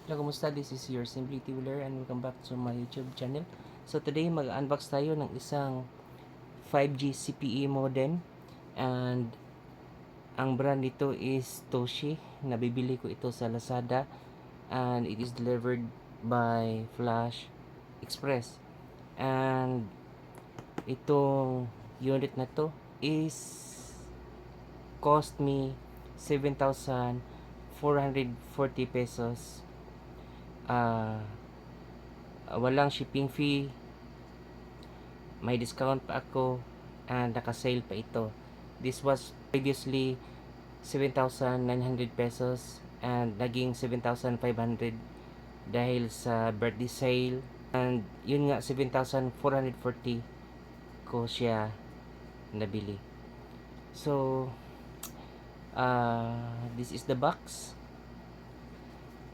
Hello, kumusta? This is your Simplicity Wheeler and welcome back to my YouTube channel. So today mag-unbox tayo ng isang 5G CPE modem and ang brand nito is Toshi. Nabibili ko ito sa Lazada and it is delivered by Flash Express. And itong unit na to is cost me 7,440 pesos. Walang shipping fee, may discount pa ako, and naka-sale pa ito. This was previously 7,900 pesos and naging 7,500 dahil sa birthday sale, and yun nga 7,440 ko siya nabili. So this is the box.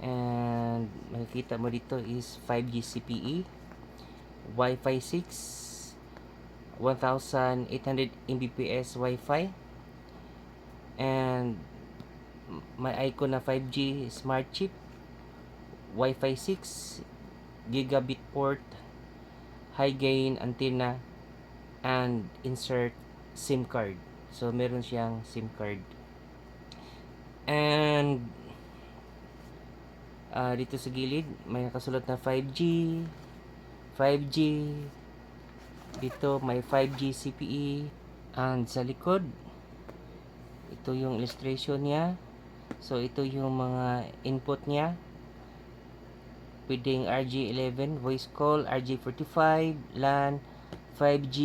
And makikita mo dito is 5G CPE, Wi-Fi 6, 1,800 Mbps Wi-Fi, and may icon na 5G smart chip, Wi-Fi 6, gigabit port, high gain antenna, and insert SIM card. So meron siyang SIM card. And dito sa gilid may nakasulat na 5G. Dito may 5G CPE. And sa likod, ito yung illustration niya. So ito yung mga input niya. Pwedeng RJ11 voice call, RJ45 LAN, 5G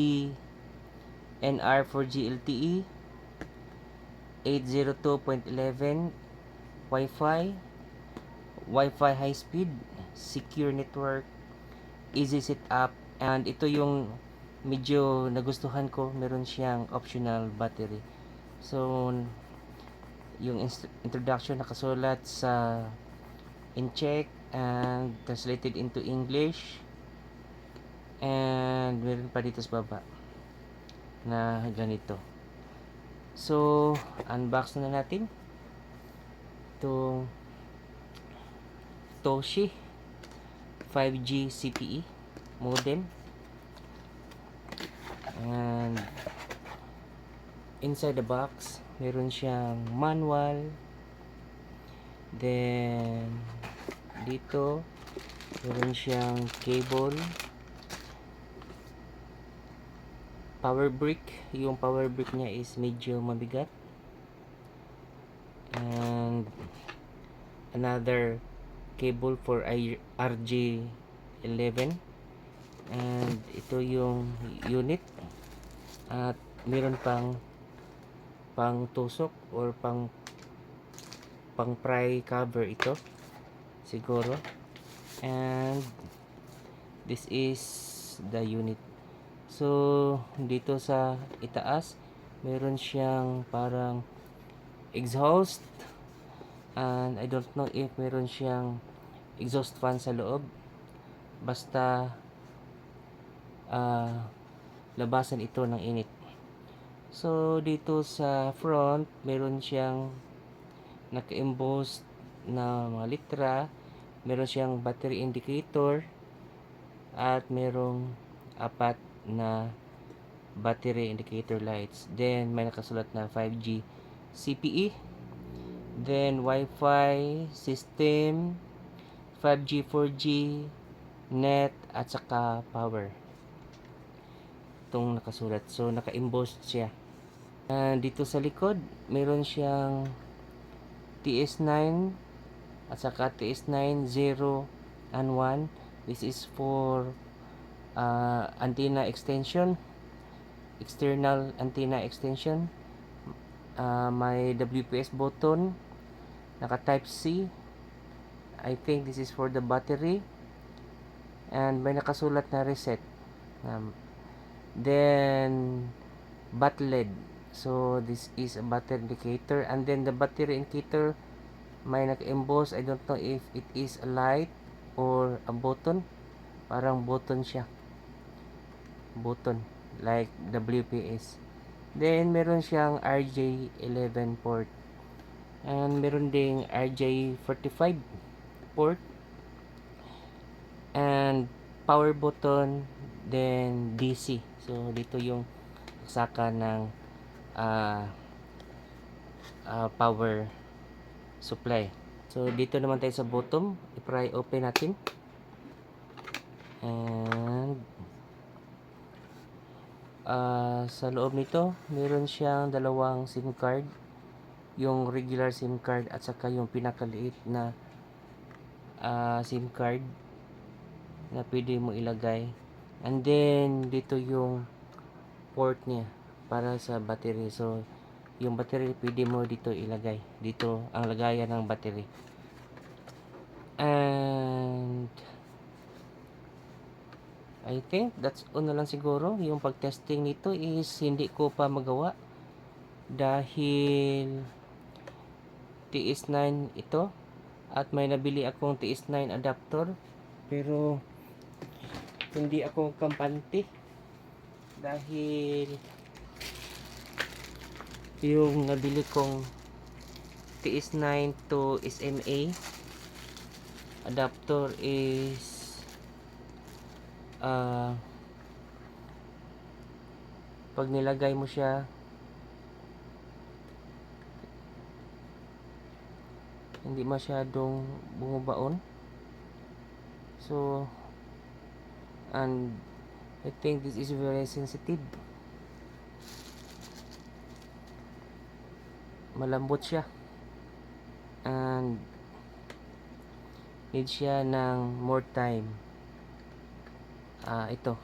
NR 4G LTE, 802.11 Wi-Fi high speed, secure network, easy setup, and ito yung medyo nagustuhan ko, meron siyang optional battery. So yung introduction nakasulat sa in Czech and translated into English, and meron pa dito sa baba na ganito. So unbox na natin itong Toshi 5G CPE modem. And inside the box meron siyang manual, then dito meron siyang cable, power brick. Yung power brick niya is medyo mabigat, and another cable for RJ11, and ito yung unit, at meron pang tusok or pang pry cover ito siguro. And this is the unit. So dito sa itaas meron siyang parang exhaust, and I don't know if meron siyang exhaust fan sa loob. Basta labasan ito ng init. So dito sa front meron siyang naka-emboss na mga litra, meron siyang battery indicator, at merong apat na battery indicator lights. Then may nakasulat na 5G CPE, then Wi-Fi system, 5G 4G net, at saka power. Itong nakasulat. So naka-emboss siya. And dito sa likod meron siyang TS9 at saka TS9 0 and 1. This is for antenna extension, external antenna extension. May WPS button, naka type C. I think this is for the battery, and may nakasulat na reset. Then bat LED. So this is a battery indicator, and then the battery indicator may naka-emboss. I don't know if it is a light or a button. Parang button siya, button like WPS. Then meron siyang RJ11 port, and meron ding RJ45 port, power button, then DC. So dito yung saka ng ah, power supply. So dito naman tayo sa bottom, i-pry open natin. And sa loob nito, meron siyang dalawang SIM card. Yung regular SIM card at saka yung pinakaliit na SIM card na pwede mo ilagay. And then dito yung port niya para sa battery. So yung battery pwede mo dito ilagay. Dito ang lagayan ng battery. And I think that's all na lang siguro. Yung pag-testing nito is hindi ko pa magawa dahil TS9 ito at may nabili akong TS9 adapter pero hindi ako kampante dahil yung nabili kong TS9 to SMA adapter is pag nilagay mo siya hindi masyadong bumubaon. So and I think this is very sensitive. Malambot siya and need siya ng more time. Ito.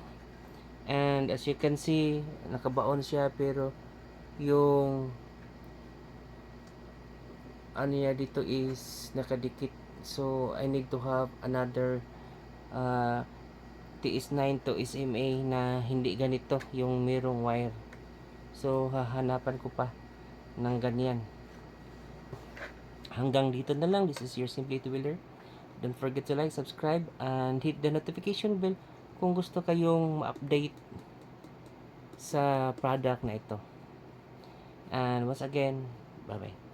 And as you can see, nakabaon siya pero yung ano niya dito is nakadikit. So I need to have another TS9 to SMA na hindi ganito yung merong wire. So hahanapan ko pa ng ganyan. Hanggang dito na lang. This is your Simply Two-Wheeler. Don't forget to like, subscribe, and hit the notification bell kung gusto kayong ma-update sa product na ito. And once again, bye-bye.